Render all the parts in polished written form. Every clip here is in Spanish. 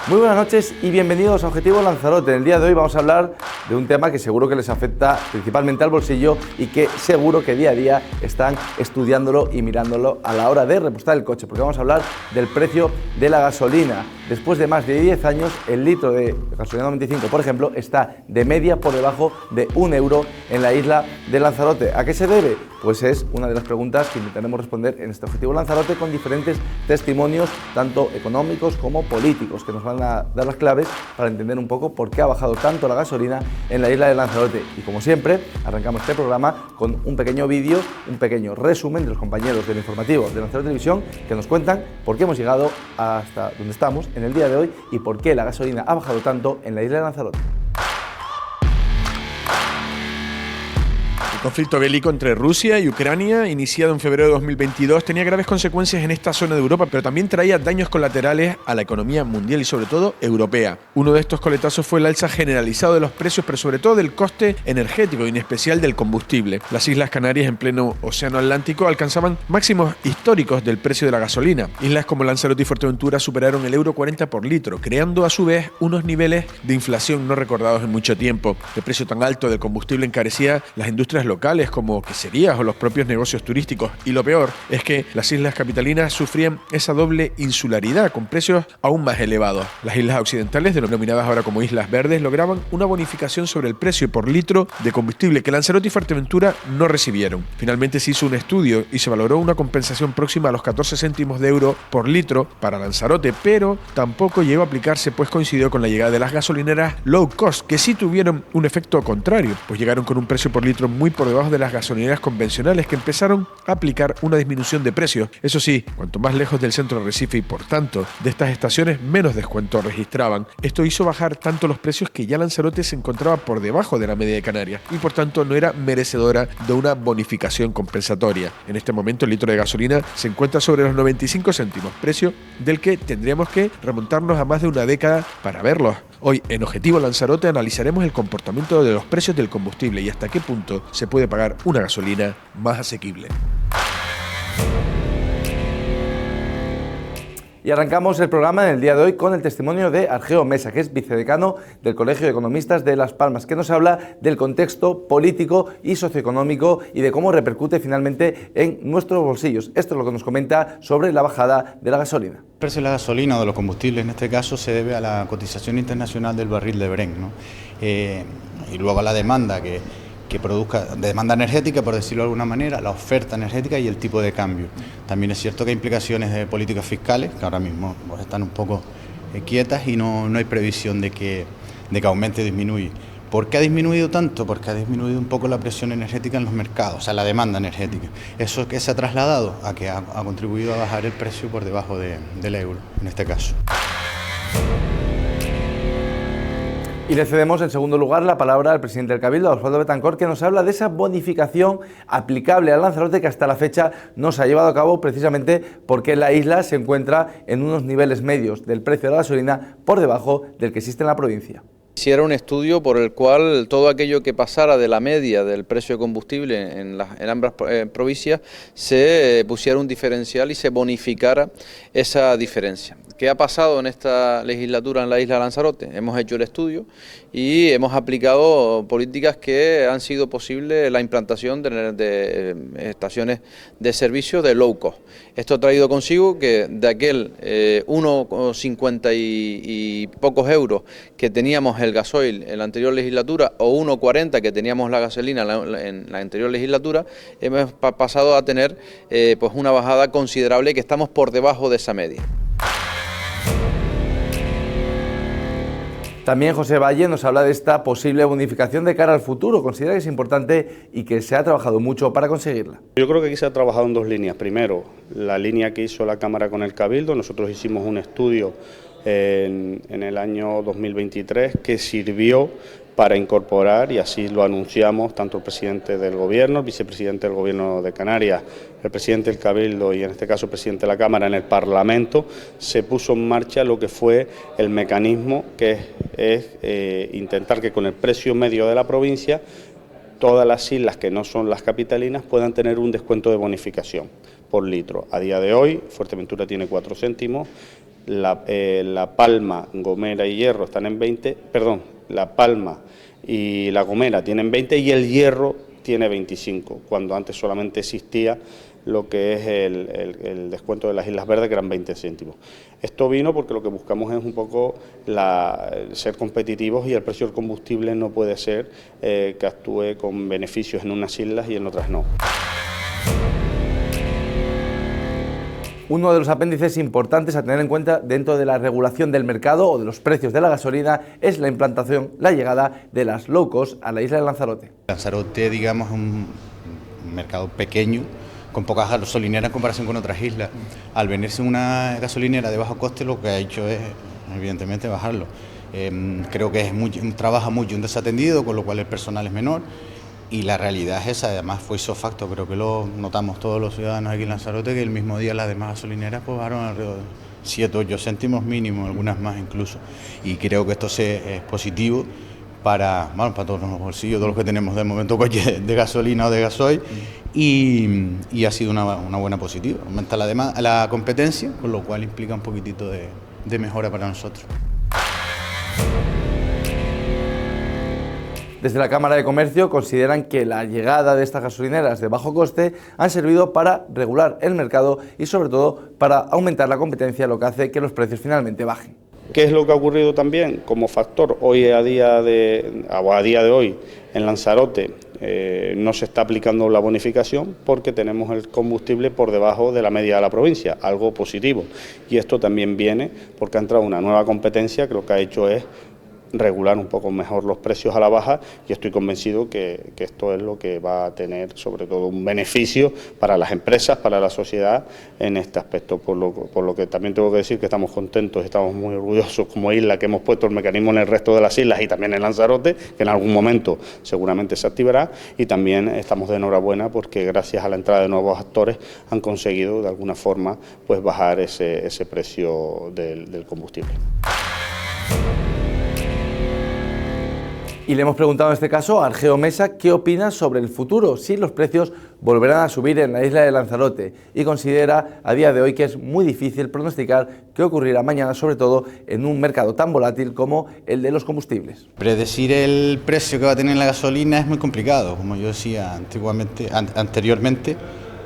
Muy buenas noches y bienvenidos a Objetivo Lanzarote. En el día de hoy vamos a hablar de un tema que seguro que les afecta principalmente al bolsillo y que seguro que día a día están estudiándolo y mirándolo a la hora de repostar el coche, porque vamos a hablar del precio de la gasolina. Después de más de 10 años, el litro de gasolina 95, por ejemplo, está de media por debajo de 1 euro en la isla de Lanzarote. ¿A qué se debe? Pues es una de las preguntas que intentaremos responder en este Objetivo Lanzarote con diferentes testimonios, tanto económicos como políticos, que nos van a dar las claves para entender un poco por qué ha bajado tanto la gasolina en la isla de Lanzarote. Y como siempre, arrancamos este programa con un pequeño vídeo, un pequeño resumen de los compañeros del informativo de Lanzarote Televisión que nos cuentan por qué hemos llegado hasta donde estamos en el día de hoy y por qué la gasolina ha bajado tanto en la isla de Lanzarote. El conflicto bélico entre Rusia y Ucrania, iniciado en febrero de 2022, tenía graves consecuencias en esta zona de Europa, pero también traía daños colaterales a la economía mundial y sobre todo europea. Uno de estos coletazos fue el alza generalizado de los precios, pero sobre todo del coste energético y en especial del combustible. Las Islas Canarias, en pleno océano Atlántico, alcanzaban máximos históricos del precio de la gasolina. Islas como Lanzarote y Fuerteventura superaron el €40 por litro, creando a su vez unos niveles de inflación no recordados en mucho tiempo. El precio tan alto del combustible encarecía las industrias locales como queserías o los propios negocios turísticos, y lo peor es que las islas capitalinas sufrían esa doble insularidad con precios aún más elevados. Las islas occidentales, denominadas ahora como Islas Verdes, lograban una bonificación sobre el precio por litro de combustible que Lanzarote y Fuerteventura no recibieron. Finalmente se hizo un estudio y se valoró una compensación próxima a los 14 céntimos de euro por litro para Lanzarote, pero tampoco llegó a aplicarse, pues coincidió con la llegada de las gasolineras low cost, que sí tuvieron un efecto contrario, pues llegaron con un precio por litro muy por debajo de las gasolineras convencionales, que empezaron a aplicar una disminución de precios. Eso sí, cuanto más lejos del centro de Recife y por tanto de estas estaciones, menos descuentos registraban. Esto hizo bajar tanto los precios que ya Lanzarote se encontraba por debajo de la media de Canarias y por tanto no era merecedora de una bonificación compensatoria. En este momento el litro de gasolina se encuentra sobre los 95 céntimos, precio del que tendríamos que remontarnos a más de una década para verlos. Hoy en Objetivo Lanzarote analizaremos el comportamiento de los precios del combustible y hasta qué punto se puede pagar una gasolina más asequible. Y arrancamos el programa en el día de hoy con el testimonio de Argeo Mesa, que es vicedecano del Colegio de Economistas de Las Palmas, que nos habla del contexto político y socioeconómico y de cómo repercute finalmente en nuestros bolsillos. Esto es lo que nos comenta sobre la bajada de la gasolina. El precio de la gasolina o de los combustibles en este caso se debe a la cotización internacional del barril de Brent, ¿no? Y luego a la demanda que produzca, demanda energética, por decirlo de alguna manera, la oferta energética y el tipo de cambio. También es cierto que hay implicaciones de políticas fiscales, que ahora mismo pues, están un poco quietas y no hay previsión de que aumente o disminuya. ¿Por qué ha disminuido tanto? Porque ha disminuido un poco la presión energética en los mercados, o sea, la demanda energética. Eso que se ha trasladado a que ha contribuido a bajar el precio por debajo del euro, en este caso. Y le cedemos en segundo lugar la palabra al presidente del Cabildo, Osvaldo Betancor, que nos habla de esa bonificación aplicable a Lanzarote que hasta la fecha no se ha llevado a cabo precisamente porque la isla se encuentra en unos niveles medios del precio de la gasolina por debajo del que existe en la provincia. Hiciera un estudio por el cual todo aquello que pasara de la media del precio de combustible en ambas provincias se pusiera un diferencial y se bonificara esa diferencia. ¿Qué ha pasado en esta legislatura en la isla de Lanzarote? Hemos hecho el estudio y hemos aplicado políticas que han sido posible la implantación de estaciones de servicio de low cost. Esto ha traído consigo que de aquel 1,50 y pocos euros que teníamos el gasoil en la anterior legislatura o 1,40 que teníamos la gasolina en la anterior legislatura, hemos pasado a tener pues una bajada considerable que estamos por debajo de esa media. También José Valle nos habla de esta posible bonificación de cara al futuro. Considera que es importante y que se ha trabajado mucho para conseguirla. Yo creo que aquí se ha trabajado en dos líneas. Primero, la línea que hizo la Cámara con el Cabildo. Nosotros hicimos un estudio en el año 2023 que sirvió para incorporar, y así lo anunciamos, tanto el presidente del Gobierno, el vicepresidente del Gobierno de Canarias, el presidente del Cabildo y en este caso el presidente de la Cámara en el Parlamento, se puso en marcha lo que fue el mecanismo que es intentar que con el precio medio de la provincia todas las islas que no son las capitalinas puedan tener un descuento de bonificación por litro. A día de hoy, Fuerteventura tiene 4 céntimos, La Palma, Gomera y Hierro están en 20, perdón, La Palma y La Gomera tienen 20 y el Hierro tiene 25, cuando antes solamente existía lo que es el descuento de las Islas Verdes, que eran 20 céntimos. Esto vino porque lo que buscamos es un poco ser competitivos, y el precio del combustible no puede ser que actúe con beneficios en unas islas y en otras no. Uno de los apéndices importantes a tener en cuenta dentro de la regulación del mercado o de los precios de la gasolina es la implantación, la llegada de las low cost a la isla de Lanzarote. Lanzarote, digamos, es un mercado pequeño, con pocas gasolineras en comparación con otras islas. Al venirse una gasolinera de bajo coste, lo que ha hecho es, evidentemente, bajarlo. Creo que trabaja mucho un desatendido, con lo cual el personal es menor, y la realidad es esa. Además fue isofacto, creo que lo notamos todos los ciudadanos aquí en Lanzarote, que el mismo día las demás gasolineras pues bajaron alrededor de 7 o 8 céntimos mínimo, algunas más incluso, y creo que esto es positivo para todos los bolsillos, todos los que tenemos de momento coche de gasolina o de gasoil, y ha sido una buena positiva. Aumenta la competencia, con lo cual implica un poquitito de mejora para nosotros. Desde la Cámara de Comercio consideran que la llegada de estas gasolineras de bajo coste han servido para regular el mercado y sobre todo para aumentar la competencia, lo que hace que los precios finalmente bajen. ¿Qué es lo que ha ocurrido también como factor? Hoy a día de hoy en Lanzarote no se está aplicando la bonificación porque tenemos el combustible por debajo de la media de la provincia, algo positivo. Y esto también viene porque ha entrado una nueva competencia que lo que ha hecho es regular un poco mejor los precios a la baja, y estoy convencido que esto es lo que va a tener sobre todo un beneficio para las empresas, para la sociedad en este aspecto, por lo que también tengo que decir que estamos contentos, estamos muy orgullosos como isla que hemos puesto el mecanismo en el resto de las islas y también en Lanzarote, que en algún momento seguramente se activará, y también estamos de enhorabuena porque gracias a la entrada de nuevos actores han conseguido de alguna forma pues bajar ese precio del combustible. Y le hemos preguntado en este caso a Argeo Mesa qué opina sobre el futuro, si los precios volverán a subir en la isla de Lanzarote, y considera a día de hoy que es muy difícil pronosticar qué ocurrirá mañana, sobre todo en un mercado tan volátil como el de los combustibles. Predecir el precio que va a tener la gasolina es muy complicado, como yo decía anteriormente,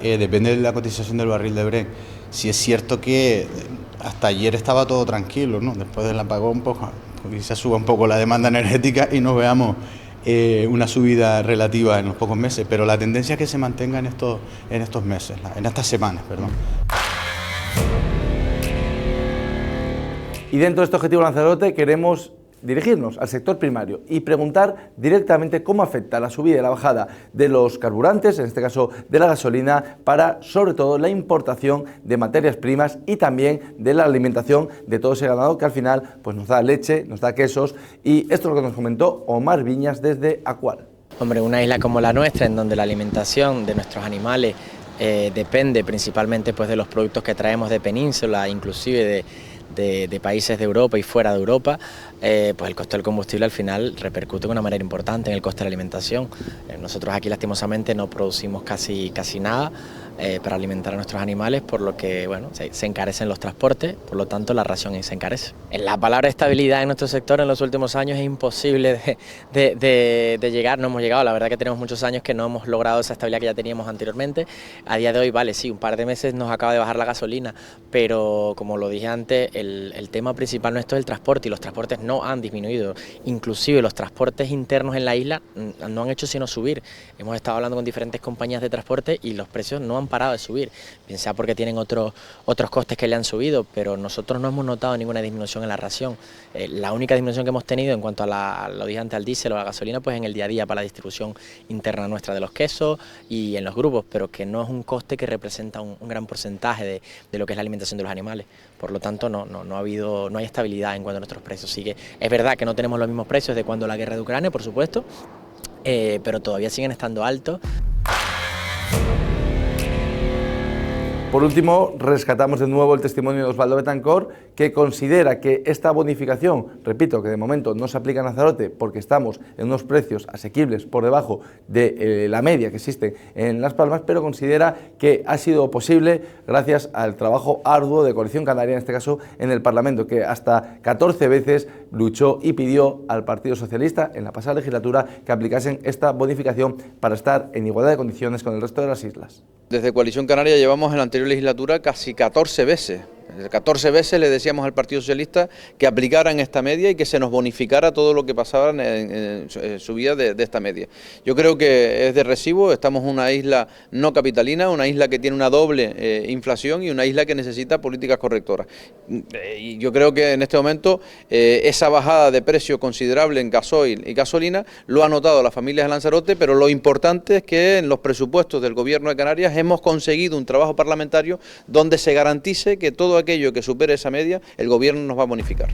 depende de la cotización del barril de Brent. Si es cierto que hasta ayer estaba todo tranquilo, ¿no? Después del apagón quizás suba un poco la demanda energética y nos veamos una subida relativa en los pocos meses, pero la tendencia es que se mantenga en estos meses, en estas semanas, perdón. Y dentro de este objetivo Lanzarote queremos dirigirnos al sector primario y preguntar directamente cómo afecta la subida y la bajada de los carburantes, en este caso de la gasolina, para sobre todo la importación de materias primas y también de la alimentación de todo ese ganado que al final pues nos da leche, nos da quesos, y esto es lo que nos comentó Omar Viñas desde Acual. Hombre, una isla como la nuestra, en donde la alimentación de nuestros animales depende principalmente pues de los productos que traemos de península, inclusive de países de Europa y fuera de Europa, pues el coste del combustible al final repercute de una manera importante en el coste de la alimentación. Nosotros aquí lastimosamente no producimos casi nada para alimentar a nuestros animales, por lo que bueno, se encarecen los transportes, por lo tanto la ración se encarece. La palabra estabilidad en nuestro sector en los últimos años es imposible de llegar, no hemos llegado, la verdad que tenemos muchos años que no hemos logrado esa estabilidad que ya teníamos anteriormente. A día de hoy, vale, sí, un par de meses nos acaba de bajar la gasolina, pero como lo dije antes, el tema principal nuestro es el transporte, y los transportes no han disminuido, inclusive los transportes internos en la isla no han hecho sino subir. Hemos estado hablando con diferentes compañías de transporte y los precios no han parado de subir, bien sea porque tienen otros costes que le han subido, pero nosotros no hemos notado ninguna disminución en la ración. La única disminución que hemos tenido en cuanto a lo dije antes, al diésel o a la gasolina, pues en el día a día para la distribución interna nuestra de los quesos y en los grupos, pero que no es un coste que representa un gran porcentaje de lo que es la alimentación de los animales. Por lo tanto, no hay estabilidad en cuanto a nuestros precios. Sí que es verdad que no tenemos los mismos precios de cuando la guerra de Ucrania, por supuesto, pero todavía siguen estando altos. Por último, rescatamos de nuevo el testimonio de Osvaldo Betancor, que considera que esta bonificación, repito, que de momento no se aplica en Lanzarote porque estamos en unos precios asequibles por debajo de la media que existe en Las Palmas, pero considera que ha sido posible gracias al trabajo arduo de Coalición Canaria, en este caso en el Parlamento, que hasta 14 veces luchó y pidió al Partido Socialista en la pasada legislatura que aplicasen esta bonificación para estar en igualdad de condiciones con el resto de las islas. Desde Coalición Canaria llevamos en la anterior legislatura casi 14 veces. 14 veces le decíamos al Partido Socialista que aplicaran esta media y que se nos bonificara todo lo que pasaba en subida de esta media. Yo creo que es de recibo, estamos en una isla no capitalina, una isla que tiene una doble inflación y una isla que necesita políticas correctoras. Y yo creo que en este momento esa bajada de precio considerable en gasoil y gasolina lo ha notado las familias de Lanzarote, pero lo importante es que en los presupuestos del Gobierno de Canarias hemos conseguido un trabajo parlamentario donde se garantice que todo aquello que supere esa media, el Gobierno nos va a bonificar.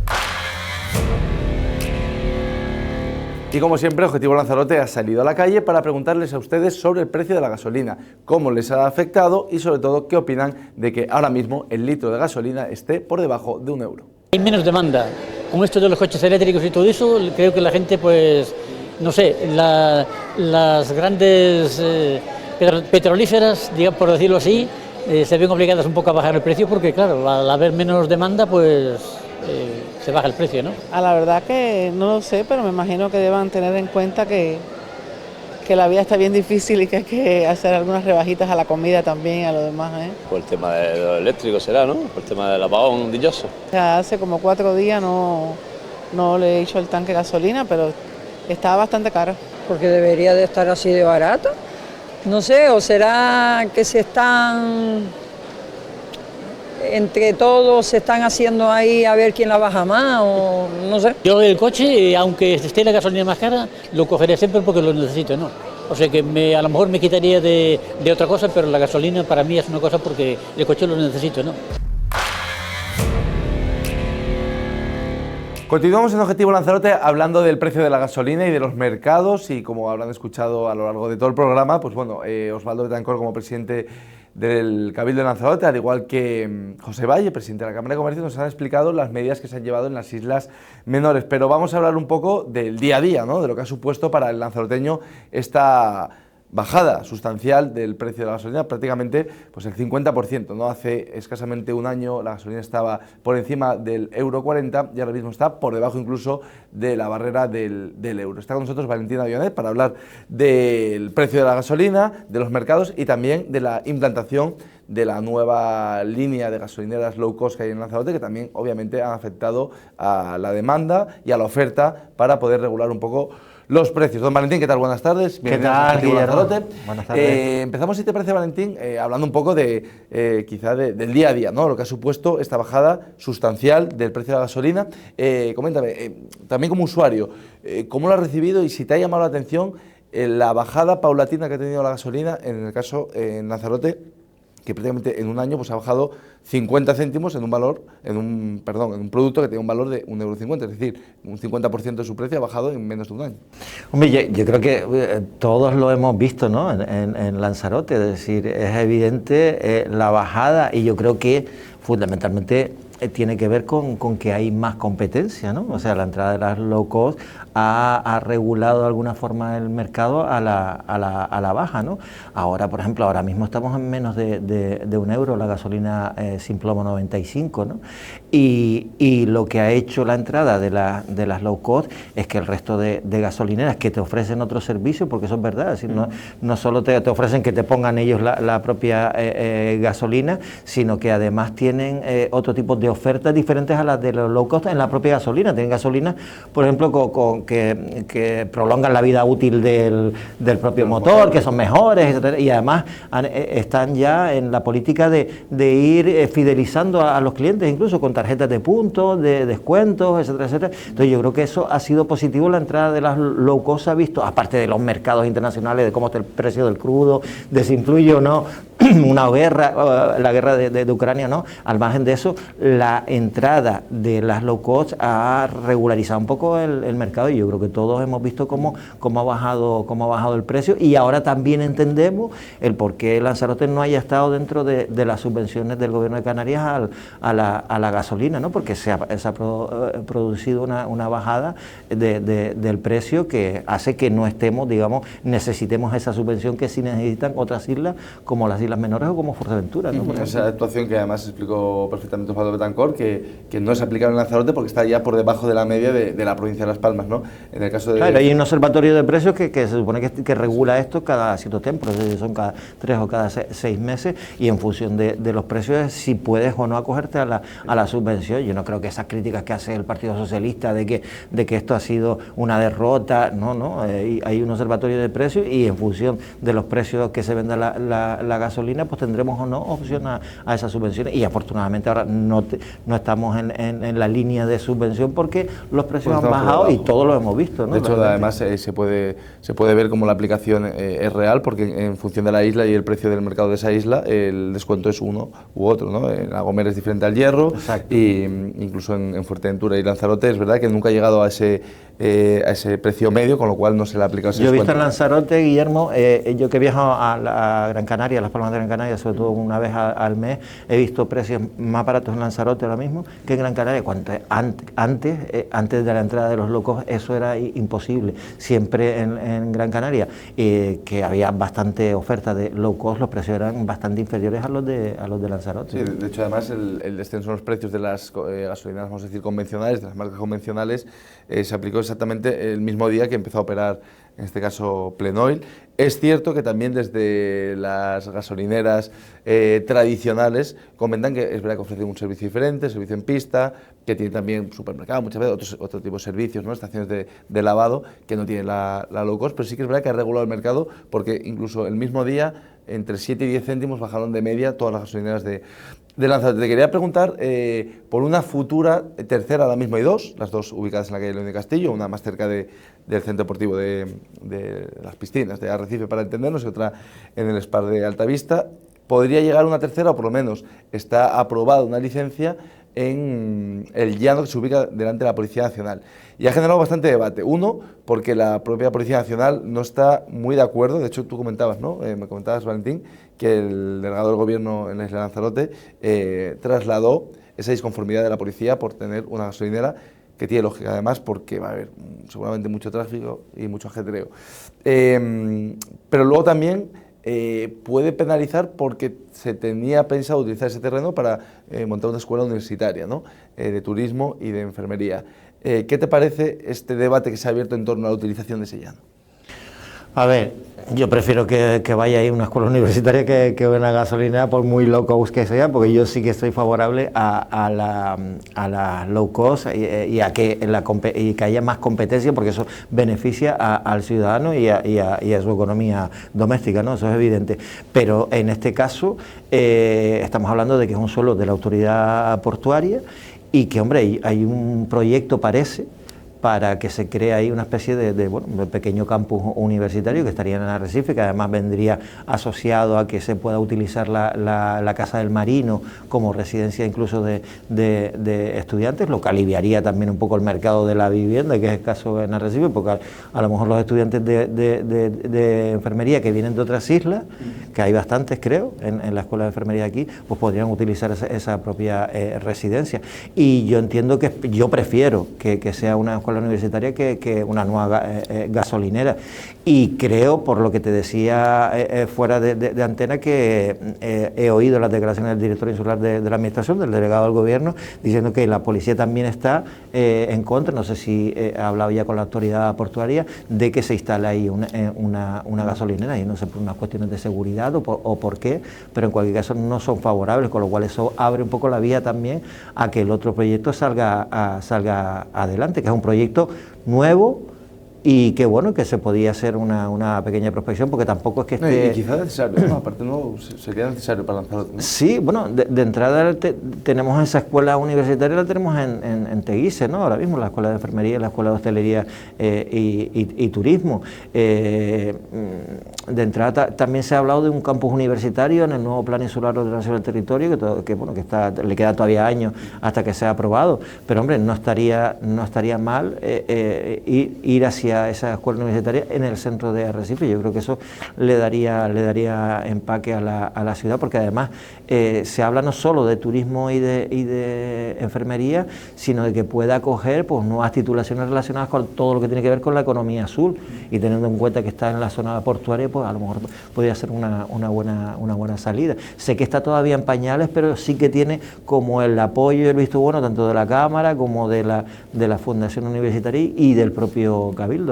Y como siempre, Objetivo Lanzarote ha salido a la calle para preguntarles a ustedes sobre el precio de la gasolina, cómo les ha afectado y sobre todo qué opinan de que ahora mismo el litro de gasolina esté por debajo de €1. Hay menos demanda. Con esto de los coches eléctricos y todo eso, creo que la gente, pues, no sé, las grandes petrolíferas, digamos, por decirlo así, se ven obligadas un poco a bajar el precio porque, claro, al haber menos demanda, pues se baja el precio, ¿no? La verdad que no lo sé, pero me imagino que deban tener en cuenta que la vida está bien difícil y que hay que hacer algunas rebajitas a la comida también y a lo demás, ¿eh? Por el tema de lo eléctrico será, ¿no? Por el tema del apagón dichoso. O sea, hace como 4 días no le he hecho el tanque de gasolina, pero estaba bastante caro. Porque debería de estar así de barato. No sé, o será que se están, entre todos, se están haciendo ahí a ver quién la baja más, o no sé. Yo el coche, aunque esté la gasolina más cara, lo cogeré siempre porque lo necesito, ¿no? O sea que a lo mejor me quitaría de otra cosa, pero la gasolina para mí es una cosa porque el coche lo necesito, ¿no? Continuamos en Objetivo Lanzarote hablando del precio de la gasolina y de los mercados, y como habrán escuchado a lo largo de todo el programa, pues bueno, Osvaldo Betancor como presidente del Cabildo de Lanzarote, al igual que José Valle, presidente de la Cámara de Comercio, nos han explicado las medidas que se han llevado en las islas menores, pero vamos a hablar un poco del día a día, ¿no? De lo que ha supuesto para el lanzaroteño esta bajada sustancial del precio de la gasolina, prácticamente pues el 50%, ¿no? Hace escasamente un año la gasolina estaba por encima del €40 y ahora mismo está por debajo incluso de la barrera del euro. Está con nosotros Valentina Dionet para hablar del precio de la gasolina, de los mercados y también de la implantación de la nueva línea de gasolineras low cost que hay en Lanzarote, que también obviamente han afectado a la demanda y a la oferta para poder regular un poco los precios. Don Valentín, ¿qué tal? Buenas tardes. ¿Qué tal, Guillermo? Buenas tardes. Empezamos, si te parece, Valentín, hablando un poco de quizá del día a día, ¿no? Lo que ha supuesto esta bajada sustancial del precio de la gasolina. Coméntame, también como usuario, ¿cómo lo has recibido y si te ha llamado la atención la bajada paulatina que ha tenido la gasolina, en el caso en Lanzarote, que prácticamente en un año pues ha bajado 50 céntimos en un producto que tenía un valor de €1,50, es decir, un 50% de su precio ha bajado en menos de un año. Hombre, yo creo que todos lo hemos visto, ¿no? en Lanzarote, es decir, es evidente la bajada, y yo creo que fundamentalmente tiene que ver con que hay más competencia, ¿no? O sea, la entrada de las low cost ha regulado de alguna forma el mercado a la baja, ¿no? Ahora, por ejemplo, ahora mismo estamos en menos de €1 la gasolina sin plomo 95, ¿no? Y lo que ha hecho la entrada de las low cost es que el resto de gasolineras que te ofrecen otros servicios, porque eso es verdad, es decir, no solo te ofrecen que te pongan ellos la propia gasolina, sino que además tienen otro tipo de ofertas diferentes a las de los low cost en la propia gasolina. Tienen gasolina, por ejemplo, que prolongan la vida útil del propio motor, que son mejores, etcétera, y además están ya en la política de ir fidelizando a los clientes, incluso con tarjetas de puntos, de descuentos, etcétera, etcétera. Entonces yo creo que eso ha sido positivo. La entrada de las low cost se ha visto, aparte de los mercados internacionales, de cómo está el precio del crudo, de si influye o no una guerra, la guerra de Ucrania, ¿no? Al margen de eso, la entrada de las low cost ha regularizado un poco el mercado, y yo creo que todos hemos visto cómo ha bajado el precio, y ahora también entendemos el por qué Lanzarote no haya estado dentro de las subvenciones del gobierno de Canarias a la gasolina, ¿no? Porque se ha producido una bajada del precio que hace que no estemos, digamos, necesitemos esa subvención que sí necesitan otras islas como las Islas Menores o como Fuerteventura, ¿no? Esa actuación que además explicó perfectamente Osvaldo Betancor, que no es aplicable en Lanzarote porque está ya por debajo de la media de la provincia de Las Palmas, ¿no? En el caso de... Claro, hay un observatorio de precios que se supone que regula esto cada cierto tiempo, son cada 3 o cada 6 meses, y en función de los precios si puedes o no acogerte a la subvención. Yo no creo que esas críticas que hace el Partido Socialista de que esto ha sido una derrota, no, hay un observatorio de precios, y en función de los precios que se venda la gasolina, pues tendremos o no opción a esas subvenciones, y afortunadamente ahora no estamos en la línea de subvención porque los precios han bajado y todo lo hemos visto, ¿no? De hecho, además se puede ver cómo la aplicación es real, porque en función de la isla y el precio del mercado de esa isla, el descuento es uno u otro, ¿no? En La Gomera es diferente al Hierro. Exacto. Y incluso en Fuerteventura y Lanzarote es verdad que nunca ha llegado a ese precio medio, con lo cual no se le ha aplicado ese descuento. Yo he visto en Lanzarote, Guillermo, yo que he viajado a Gran Canaria, a Las Palmas de Gran Canaria, sobre todo una vez al mes, he visto precios más baratos en Lanzarote ahora mismo que en Gran Canaria. Antes de la entrada de los locos eso era imposible. Siempre en Gran Canaria, que había bastante oferta de low cost, los precios eran bastante inferiores a los de Lanzarote. Sí, de hecho, además, el descenso en los precios de las gasolineras, vamos a decir, convencionales, de las marcas convencionales, se aplicó exactamente el mismo día que empezó a operar, en este caso, Plenoil. Es cierto que también desde las gasolineras tradicionales comentan que es verdad que ofrecen un servicio diferente, servicio en pista, que tiene también supermercado, muchas veces otro tipo de servicios, ¿no? Estaciones de lavado, que no tienen la low cost, pero sí que es verdad que ha regulado el mercado, porque incluso el mismo día, entre 7 y 10 céntimos bajaron de media todas las gasolineras de Lanzarote. Te quería preguntar por una futura tercera, ahora mismo hay dos, las dos ubicadas en la calle León de Castillo, una más cerca del centro deportivo de las piscinas de Arrecife, para entendernos, y otra en el Spar de Altavista. Podría llegar una tercera, o por lo menos está aprobada una licencia en el llano, que se ubica delante de la Policía Nacional. Y ha generado bastante debate. Uno, porque la propia Policía Nacional no está muy de acuerdo. De hecho, tú comentabas, ¿no? Me comentabas, Valentín, que el delegado del Gobierno en la isla de Lanzarote trasladó esa disconformidad de la policía por tener una gasolinera que tiene lógica, además, porque va a haber seguramente mucho tráfico y mucho ajetreo. Pero luego también puede penalizar porque se tenía pensado utilizar ese terreno para montar una escuela universitaria, ¿no? De turismo y de enfermería. ¿Qué te parece este debate que se ha abierto en torno a la utilización de ese llano? A ver, yo prefiero que vaya ahí una escuela universitaria que una gasolinera, por muy low cost que sea, porque yo sí que estoy favorable a la low cost y a que haya más competencia, porque eso beneficia al ciudadano y a su economía doméstica, ¿no? Eso es evidente. Pero en este caso estamos hablando de que es un suelo de la autoridad portuaria y que, hombre, hay un proyecto, parece, para que se cree ahí una especie de pequeño campus universitario que estaría en Arrecife, que además vendría asociado a que se pueda utilizar la Casa del Marino como residencia incluso de estudiantes, lo que aliviaría también un poco el mercado de la vivienda, que es el caso en Arrecife, porque a lo mejor los estudiantes de enfermería que vienen de otras islas, que hay bastantes creo, en la escuela de enfermería aquí, pues podrían utilizar esa propia residencia. Y yo entiendo yo prefiero que sea una escuela universitaria que una nueva gasolinera, y creo, por lo que te decía fuera de antena, que he oído las declaraciones del director insular de la administración, del delegado del Gobierno, diciendo que la policía también está en contra, no sé si ha hablado ya con la autoridad portuaria, de que se instale ahí una gasolinera, y no sé por unas cuestiones de seguridad o por qué, pero en cualquier caso no son favorables, con lo cual eso abre un poco la vía también a que el otro proyecto salga adelante, que es un proyecto nuevo, y que bueno, que se podía hacer una pequeña prospección, porque tampoco es que esté... Y quizás necesario, ¿no? Aparte no sería necesario para Lanzarote, ¿no? Sí, bueno, de entrada tenemos esa escuela universitaria, la tenemos en Teguise, ¿no? Ahora mismo, la escuela de enfermería, la escuela de hostelería y turismo. De entrada también se ha hablado de un campus universitario en el nuevo Plan Insular de Ordenación del Territorio, que le queda todavía años hasta que sea aprobado, pero hombre, no estaría mal ir hacia esa escuela universitaria en el centro de Arrecife. Yo creo que eso le daría empaque a la ciudad, porque además se habla no solo de turismo y de enfermería, sino de que pueda acoger pues nuevas titulaciones relacionadas con todo lo que tiene que ver con la economía azul, y teniendo en cuenta que está en la zona portuaria, pues a lo mejor podría ser una buena salida. Sé que está todavía en pañales, pero sí que tiene como el apoyo y el visto bueno tanto de la Cámara como de la Fundación Universitaria y del propio Cabildo.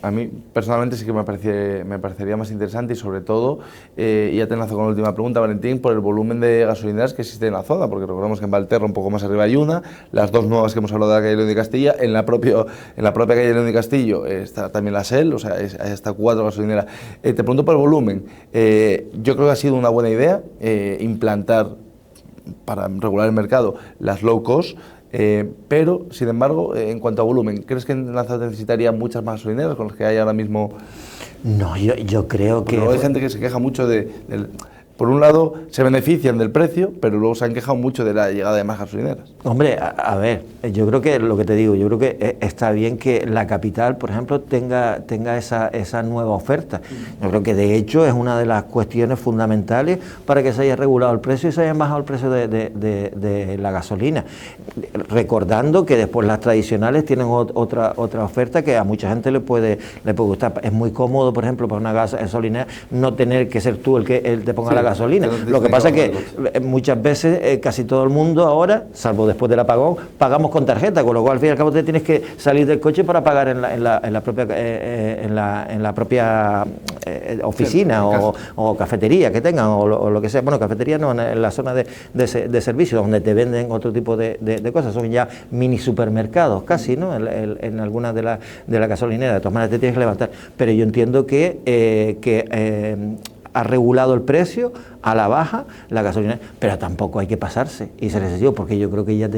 A mí personalmente sí que me parecería más interesante, y sobre todo, y ya te enlazo con la última pregunta, Valentín, por el volumen de gasolineras que existe en la zona, porque recordemos que en Valterra un poco más arriba hay una, las dos nuevas que hemos hablado de la calle León de Castilla, en la propia calle León de Castillo está también la Shell, o sea, hay hasta 4 gasolineras. Te pregunto por el volumen. Yo creo que ha sido una buena idea implantar, para regular el mercado, las low cost. Pero, sin embargo, en cuanto a volumen, ¿crees que en Lanzarote necesitaría muchas más gasolineras con las que hay ahora mismo? No, yo creo que... Hay gente que se queja mucho por un lado, se benefician del precio, pero luego se han quejado mucho de la llegada de más gasolineras. Hombre, a ver, yo creo que lo que te digo, yo creo que está bien que la capital, por ejemplo, tenga esa nueva oferta. Yo creo que de hecho es una de las cuestiones fundamentales para que se haya regulado el precio y se haya bajado el precio de la gasolina. Recordando que después las tradicionales tienen otra oferta que a mucha gente le puede gustar. Es muy cómodo, por ejemplo, para una gasolinera no tener que ser tú el que te ponga la gasolina. Lo que pasa es que muchas veces casi todo el mundo ahora, salvo después del apagón, pagamos con tarjeta, con lo cual al fin y al cabo te tienes que salir del coche para pagar en la propia oficina o cafetería que tengan o lo que sea. Bueno, cafetería no, en la zona de servicio donde te venden otro tipo de cosas, son ya mini supermercados casi, ¿no? En algunas de las gasolineras. De todas maneras te tienes que levantar, pero yo entiendo que ha regulado el precio a la baja la gasolina, pero tampoco hay que pasarse y ser excesivo, porque yo creo que ya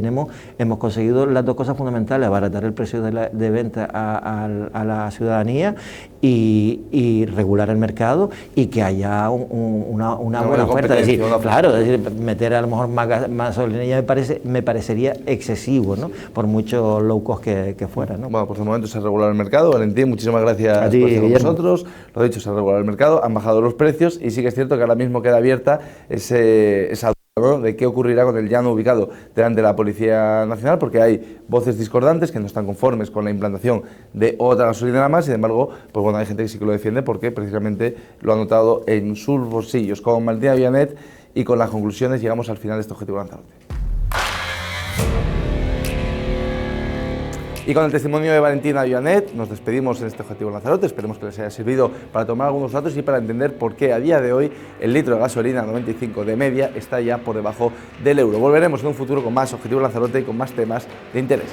hemos conseguido las dos cosas fundamentales: abaratar el precio de venta a la ciudadanía y regular el mercado, y que haya una buena oferta. Es decir, claro, meter a lo mejor más gasolina ya me parecería excesivo, ¿no? Por mucho low cost que fuera, ¿no? Bueno, pues de momento se ha regulado el mercado. Valentín, muchísimas gracias a ti, por estar con nosotros. Lo dicho, se ha regulado el mercado, han bajado los precios, y sí que es cierto que ahora mismo queda abierta esa duda, ¿no?, de qué ocurrirá con el llano ubicado delante de la Policía Nacional, porque hay voces discordantes que no están conformes con la implantación de otra gasolinera más. Sin embargo, pues bueno, hay gente que sí que lo defiende porque precisamente lo ha notado en sus bolsillos. Con Martina Villanet y con las conclusiones llegamos al final de este Objetivo Lanzarote. Y con el testimonio de Valentina Villanet nos despedimos en este Objetivo Lanzarote. Esperemos que les haya servido para tomar algunos datos y para entender por qué a día de hoy el litro de gasolina 95 de media está ya por debajo del euro. Volveremos en un futuro con más Objetivo Lanzarote y con más temas de interés.